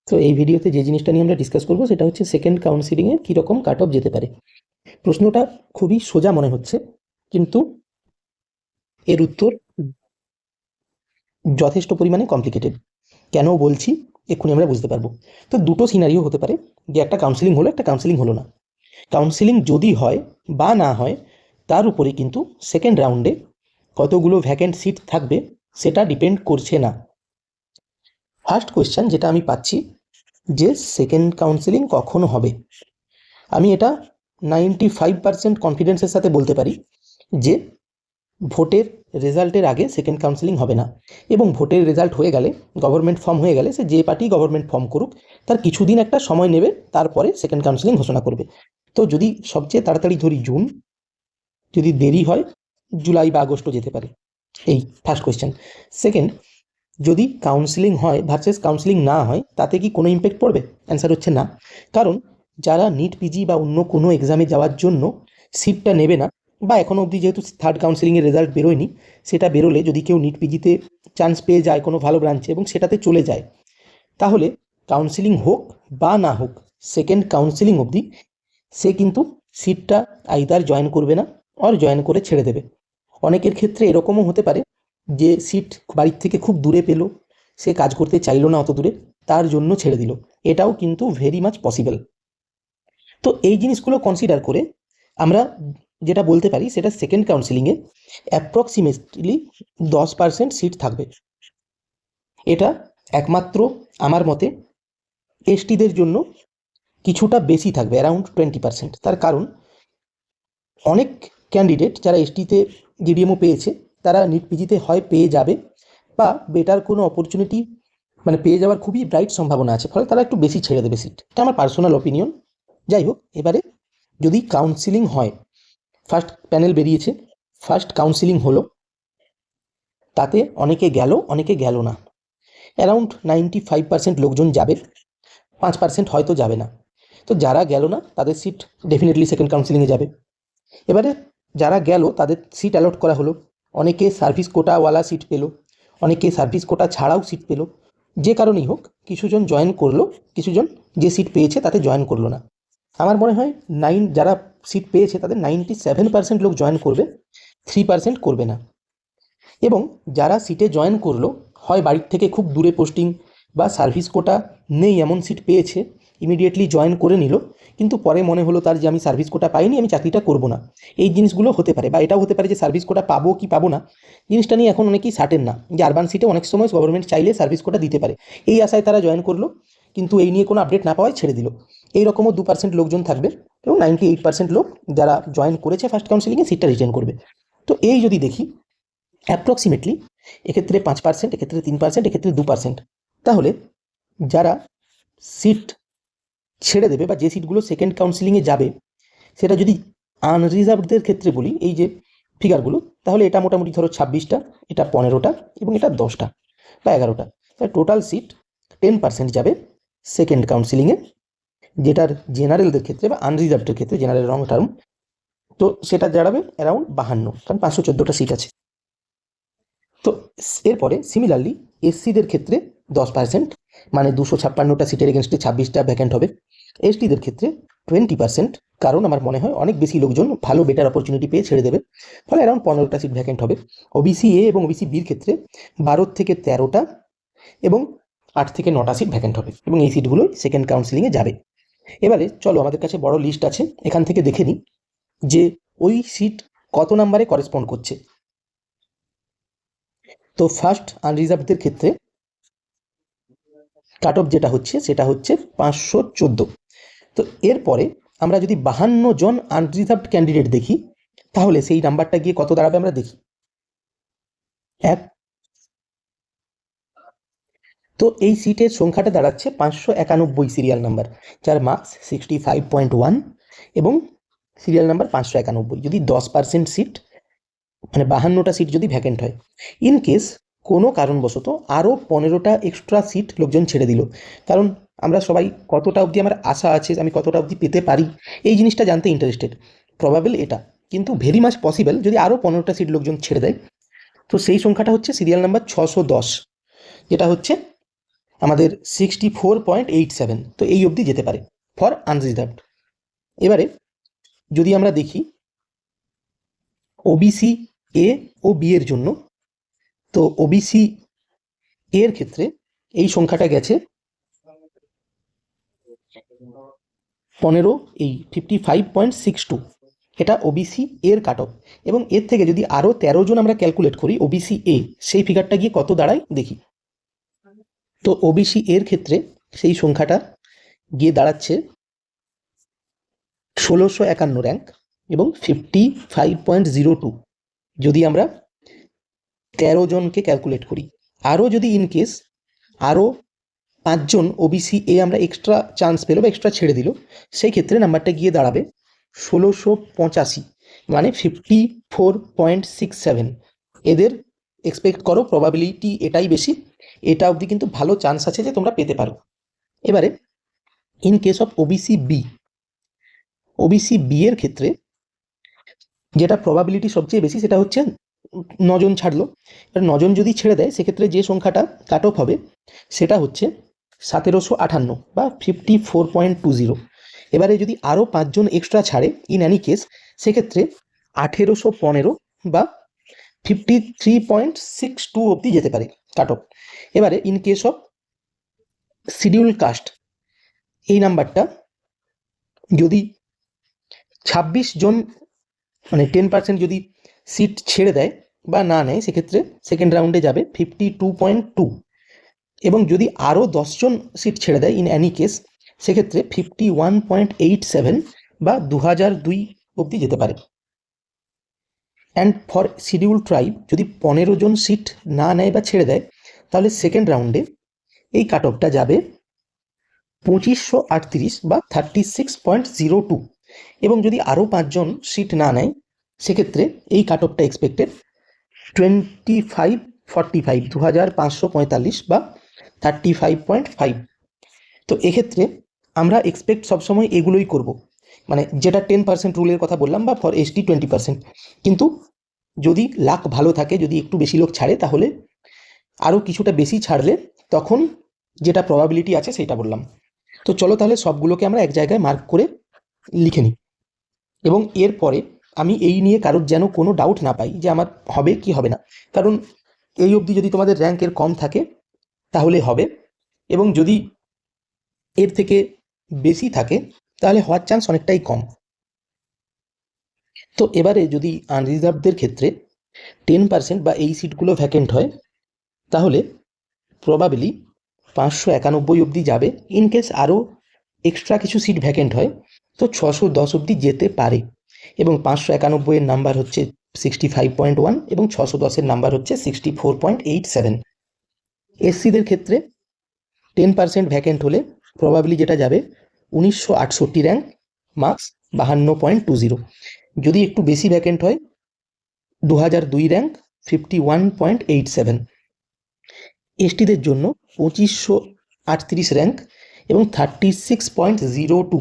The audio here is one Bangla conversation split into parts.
তো এই ভিডিওতে যে জিনিসটা নিয়ে আমরা ডিসকাস করবো সেটা হচ্ছে সেকেন্ড কাউন্সিলিংয়ে কীরকম কাট অফ যেতে পারে। প্রশ্নটা খুবই সোজা মনে হচ্ছে, কিন্তু এর উত্তর যথেষ্ট পরিমাণে কমপ্লিকেটেড। কেন বলছি এক্ষুনি আমরা বুঝতে পারবো। তো দুটো সিনারিও হতে পারে, যে একটা কাউন্সিলিং হলো, একটা কাউন্সিলিং হলো না। কাউন্সিলিং যদি হয় বা না হয়, তার উপরে কিন্তু সেকেন্ড রাউন্ডে কতগুলো ভ্যাকেন্ট সিট থাকবে সেটা ডিপেন্ড করছে না। ফার্স্ট কোয়েশ্চেন যেটা আমি পাচ্ছি, যে সেকেন্ড কাউন্সিলিং কখন হবে, আমি এটা 95% কনফিডেন্সের সাথে বলতে পারি যে ভোটের রেজাল্টের আগে সেকেন্ড কাউন্সিলিং হবে না। এবং ভোটের রেজাল্ট হয়ে গেলে, গভর্নমেন্ট ফর্ম হয়ে গেলে, সে যে পার্টি গভর্নমেন্ট ফর্ম করুক তার কিছুদিন একটা সময় নেবে, তারপরে সেকেন্ড কাউন্সিলিং ঘোষণা করবে। তো যদি সবচেয়ে তাড়াতাড়ি ধরি জুন, যদি দেরি হয় জুলাই বা আগস্টও যেতে পারে। এই ফার্স্ট কোয়েশ্চেন। সেকেন্ড, যদি কাউন্সিলিং হয় ভার্সেস কাউন্সিলিং না হয়, তাতে কি কোনো ইম্প্যাক্ট পড়বে? অ্যান্সার হচ্ছে না। কারণ যারা নিট পিজি বা অন্য কোনো এক্সামে যাওয়ার জন্য সিটটা নেবে না, বা এখনও অবধি যেহেতু থার্ড কাউন্সিলিংয়ের রেজাল্ট বেরোয়নি, সেটা বেরোলে যদি কেউ নিট পিজিতে চান্স পেয়ে যায় কোনো ভালো ব্রাঞ্চে এবং সেটাতে চলে যায়, তাহলে কাউন্সিলিং হোক বা না হোক, সেকেন্ড কাউন্সিলিং অবধি সে কিন্তু সিটটা আইদার জয়েন করবে না, আর জয়েন করে ছেড়ে দেবে। অনেকের ক্ষেত্রে এরকমও হতে পারে যে সিট বাড়ির থেকে খুব দূরে পেলো, সে কাজ করতে চাইলো না অত দূরে, তার জন্য ছেড়ে দিল। এটাও কিন্তু ভেরি মাচ পসিবল। তো এই জিনিসগুলো কনসিডার করে আমরা যেটা বলতে পারি, সেটা সেকেন্ড কাউন্সিলিংয়ে অ্যাপ্রক্সিমেটলি 10% সিট থাকবে। এটা একমাত্র আমার মতে এসটিদের জন্য কিছুটা বেশি থাকবে, অ্যারাউন্ড 20%। তার কারণ অনেক ক্যান্ডিডেট যারা এসটিতে জিডিএমও পেয়েছে, তারা নিট পিজিতে হয় পেয়ে যাবে, বা বেটার কোনো অপরচুনিটি মানে পেয়ে যাওয়ার খুবই ব্রাইট সম্ভাবনা আছে, ফলে তারা একটু বেশি ছেড়ে দেবে সিট। এটা আমার পার্সোনাল অপিনিয়ন। যাই হোক, এবারে যদি কাউন্সিলিং হয়, ফার্স্ট প্যানেল বেরিয়েছে, ফার্স্ট কাউন্সিলিং হলো, তাতে অনেকে গেল অনেকে গেল না, অ্যারাউন্ড 95% লোকজন যাবে, 5% হয়তো যাবে না। তো যারা গেল না তাদের সিট ডেফিনেটলি সেকেন্ড কাউন্সিলিংয়ে যাবে। এবারে যারা গেল তাদের সিট অ্যালট করা হলো, অনেকে সার্ভিস কোটাওয়ালা সিট পেলো, অনেকে সার্ভিস কোটা ছাড়াও সিট পেলো। যে কারণেই হোক, কিছুজন জয়েন করলো, কিছুজন যে সিট পেয়েছে তাতে জয়েন করলো না। আমার মনে হয় যারা সিট পেয়েছে তাদের 97% লোক জয়েন করবে, 3% করবে না। এবং যারা সিটে জয়েন করলো, হয় বাড়ির থেকে খুব দূরে পোস্টিং বা সার্ভিস কোটা নেই এমন সিট পেয়েছে, ইমিডিয়েটলি জয়েন করে নিল, কিন্তু পরে মনে হলো তার যে আমি সার্ভিস কোটা পাইনি, আমি চাকরিটা করব না। এই জিনিসগুলো হতে পারে। বা এটাও হতে পারে যে সার্ভিস কোটা পাবো কি পাবো না, জিনিসটা নিয়ে এখন অনেকেই সার্টেন না, যে আরবান সিটে অনেক সময় গভর্নমেন্ট চাইলে সার্ভিস কোটা দিতে পারে। এই আশায় তারা জয়েন করলো, কিন্তু এই নিয়ে কোনো আপডেট না পাওয়ায় ছেড়ে দিল। এইরকমও 2% লোকজন থাকবে, এবং 98% লোক যারা জয়েন করেছে ফার্স্ট কাউন্সিলিংয়ে সিটটা রিটেন করবে। তো এই যদি দেখি অ্যাপ্রক্সিমেটলি, এক্ষেত্রে 5%, এক্ষেত্রে 3%, এক্ষেত্রে 2%, তাহলে যারা সিট ছেড়ে দেবে বা যে সিটগুলো সেকেন্ড কাউন্সিলিংয়ে যাবে, সেটা যদি আনরিজার্ভদের ক্ষেত্রে বলি, এই যে ফিগারগুলো, তাহলে এটা মোটামুটি ধরো 26টা, এটা 15টা, এবং এটা 10টা বা 11টা। তাহলে টোটাল সিট 10% যাবে সেকেন্ড কাউন্সিলিংয়ে, যেটার জেনারেলদের ক্ষেত্রে বা আনরিজার্ভদের ক্ষেত্রে, জেনারেল রং টার্ম, তো সেটা দাঁড়াবে অ্যারাউন্ড 52, কারণ 514টা সিট আছে। তো এরপরে সিমিলারলি এসসিদের ক্ষেত্রে 10%, মানে 256টা সিটের এগেনস্টে 26টা ভ্যাকেন্ট হবে। এসটিদের ক্ষেত্রে 20%, কারণ আমার মনে হয় অনেক বেশি লোকজন ভালো বেটার অপরচুনিটি পেয়ে ছেড়ে দেবে, ফলে অ্যারাউন্ড 15টা সিট ভ্যাকেন্ট হবে। ওবিসি এ এবং ওবিসি বির ক্ষেত্রে 12 থেকে 13টা এবং 8 থেকে 9টা সিট ভ্যাকেন্ট হবে, এবং এই সিটগুলোই সেকেন্ড কাউন্সিলিংয়ে যাবে। এবারে চলো, আমাদের কাছে বড় লিস্ট আছে, এখান থেকে দেখে নিই যে ওই সিট কত নাম্বারে করেসপন্ড করছে। তো ফার্স্ট আনরিজার্ভদের ক্ষেত্রে কাট অফ যেটা হচ্ছে সেটা হচ্ছে 514। তো এরপরে আমরা যদি 52 জন আনরিজার্ভড ক্যান্ডিডেট দেখি, তাহলে সেই নাম্বারটা গিয়ে কত দাঁড়াবে আমরা দেখি। এক, তো এই সিটের সংখ্যাটা দাঁড়াচ্ছে 591 সিরিয়াল নাম্বার, যার মার্কস 65.1 এবং সিরিয়াল নাম্বার 591। যদি 10% সিট, মানে 52টা সিট যদি ভ্যাকেন্ট হয়, ইন কেস কোনো কারণবশত আরও 15টা এক্সট্রা সিট লোকজন ছেড়ে দিল, কারণ আমরা সবাই কতটা অবধি আমার আশা আছে, আমি কতটা অবধি পেতে পারি, এই জিনিসটা জানতে ইন্টারেস্টেড। প্রবাবল এটা, কিন্তু ভেরি মাচ পসিবল যদি আরও 15টা সিট লোকজন ছেড়ে দেয়। তো সেই সংখ্যাটা হচ্ছে সিরিয়াল নাম্বার 610, যেটা হচ্ছে আমাদের 64.87, তো এই অবধি যেতে পারে ফর আনরিজার্ভড। এবারে যদি আমরা দেখি ওবিসি এ ও বি এর জন্য, তো ওবিসি এর ক্ষেত্রে এই সংখ্যাটা গেছে 15, এই 55.62, এটা ওবিসি এর কাট অফ। এবং এর থেকে যদি আরও 13 জন আমরা ক্যালকুলেট করি ওবিসি এ, সেই ফিগারটা গিয়ে কত দাঁড়ায় দেখি। তো ওবিসি এর ক্ষেত্রে সেই সংখ্যাটা গিয়ে দাঁড়াচ্ছে 1651 র্যাঙ্ক এবং 55.02, যদি আমরা 13 জনকে ক্যালকুলেট করি। আরও যদি ইনকেস আরও 5 জন ওবিসি এ আমরা এক্সট্রা চান্স পেলো বা এক্সট্রা ছেড়ে দিল, সেই ক্ষেত্রে নাম্বারটা গিয়ে দাঁড়াবে 1685, মানে 54.67। এদের এক্সপেক্ট করো প্রবাবিলিটি এটাই বেশি, এটা অবধি কিন্তু ভালো চান্স আছে যে তোমরা পেতে পারো। এবারে in case of OBC B এর ক্ষেত্রে যেটা প্রবাবিলিটি সবচেয়ে বেশি সেটা হচ্ছে 9 জন ছাড়লো। এবার 9 জন যদি ছেড়ে দেয় সেক্ষেত্রে যে সংখ্যাটা কাট অফ হবে সেটা হচ্ছে 1758 বা 54.20। এবারে যদি আরও 5 জন এক্সট্রা ছাড়ে ইন অ্যানি কেস, সেক্ষেত্রে 1815 বা 53.62 অবধি যেতে পারে কাট অফ। এবারে in case of schedule caste, এই নাম্বারটা যদি 26 জন, মানে 10% যদি সিট ছেড়ে দেয় বা না নেয়, সেক্ষেত্রে সেকেন্ড রাউন্ডে যাবে 52.2। এবং যদি আরও 10 জন সিট ছেড়ে দেয় ইন অ্যানি কেস, সেক্ষেত্রে 51.87 বা 2002 অবধি যেতে পারে। অ্যান্ড ফর শিডিউল ট্রাইব যদি 15 জন সিট না নেয় বা ছেড়ে দেয়, তাহলে সেকেন্ড রাউন্ডে এই কাট অফটা যাবে 2538 বা 36.02। এবং যদি আরও 5 জন সিট না নেয়, সেক্ষেত্রে এই কাট অফটা এক্সপেক্টেড 2545, 2545 বা 35.5। তো এক্ষেত্রে আমরা এক্সপেক্ট সবসময় এগুলোই করব, মানে যেটা 10% রুলের কথা বললাম, বা ফর এসটি 20%। কিন্তু যদি লাক ভালো থাকে, যদি একটু বেশি লোক ছাড়ে, তাহলে আরও কিছুটা বেশি ছাড়লে তখন যেটা প্রবাবিলিটি আছে সেটা বললাম। তো চলো তাহলে সবগুলোকে আমরা এক জায়গায় মার্ক করে লিখে নিই। এবং এরপরে আমি এই নিয়ে কারোর যেন কোনো ডাউট না পাই যে আমার হবে কি হবে না, কারণ এই অবধি যদি তোমাদের র্যাঙ্কের কম থাকে তাহলে হবে, এবং যদি এর থেকে বেশি থাকে তাহলে হওয়ার চান্স অনেকটাই কম। তো এবারে যদি আনরিজার্ভদের ক্ষেত্রে 10% বা এই সিটগুলো ভ্যাকেন্ট হয়, তাহলে প্রবাবলি 591 অবধি যাবে। ইনকেস আরও এক্সট্রা কিছু সিট ভ্যাকেন্ট হয় তো 610 অবধি যেতে পারে। এবং 591-এর নাম্বার হচ্ছে 65.1 এবং 610-এর নাম্বার হচ্ছে 64.87। এসসিদের ক্ষেত্রে 10% ভ্যাকেন্ট হলে প্রবাবলি যেটা যাবে 1968 র্যাঙ্ক, মার্কস 52.20। যদি একটু বেশি ভ্যাকেন্ট হয় 2002 র্যাঙ্ক, 51.87। এসটিদের জন্য 2538 র্যাঙ্ক এবং 36.02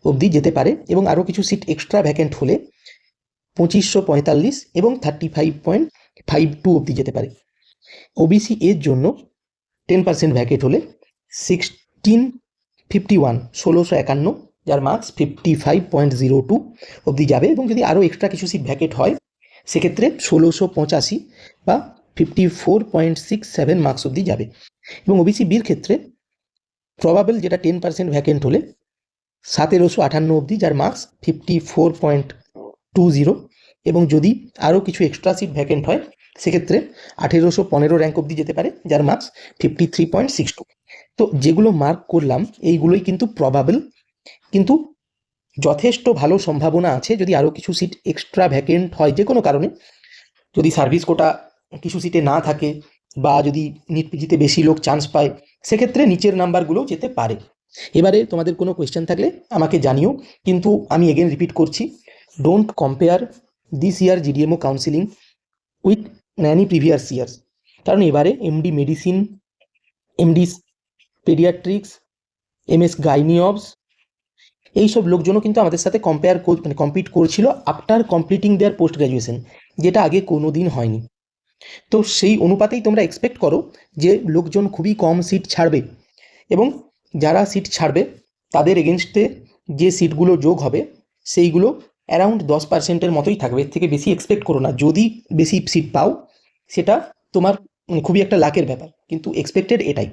অবধি যেতে পারে। এবং আরও কিছু সিট এক্সট্রা ভ্যাকেন্ট হলে 2545 এবং 35.52 অবধি যেতে পারে। ওবিসি এর জন্য 10% ভ্যাকেন্ট হলে 1651, যার মার্কস 55.02 অবধি যাবে। এবং যদি আরও এক্সট্রা কিছু সিট ভ্যাকেন্ট হয় সেক্ষেত্রে 1685 বা 54.67 মার্কস অবধি যাবে। এবং ওবিসি বির ক্ষেত্রে প্রবাবল যেটা 10% ভ্যাকেন্ট হলে 1758 অবধি, যার মার্কস 54.20। এবং যদি আরও কিছু এক্সট্রা সিট ভ্যাকেন্ট হয় সেক্ষেত্রে 1815 র্যাঙ্ক অবধি যেতে পারে, যার মার্কস 53.62। তো যেগুলো মার্ক করলাম এইগুলোই কিন্তু প্রবাবল, কিন্তু যথেষ্ট ভালো সম্ভাবনা আছে যদি আরও কিছু সিট এক্সট্রা ভ্যাকেন্ট হয় যে কোনো কারণে, যদি সার্ভিস কোটা কিছু সিটে না থাকে বা যদি নিট পিজিতে বেশি লোক চান্স পায়, সেক্ষেত্রে নিচের নাম্বারগুলোও যেতে পারে। এবারে তোমাদের কোনো কোয়েশ্চেন থাকলে আমাকে জানিও, কিন্তু আমি এগেন রিপিট করছি, don't compare this year GDMO counselling with any previous years. কারণ এবারে MD medicine, MD paediatrics, MS gynae obs, এইসব লোকজনও কিন্তু আমাদের সাথে কম্পিট করছিল after completing their post graduation, যেটা আগে কোনো দিন হয়নি। তো সেই অনুপাতেই তোমরা এক্সপেক্ট করো যে লোকজন খুবই কম সিট ছাড়বে, এবং যারা সিট ছাড়বে তাদের এগেনস্টে যে সিটগুলো যোগ হবে সেইগুলো অ্যারাউন্ড 10%-এর মতোই থাকবে, এর থেকে বেশি এক্সপেক্ট করো না। যদি বেশি সিট পাও সেটা তোমার খুবই একটা লাকের ব্যাপার, কিন্তু এক্সপেক্টেড এটাই।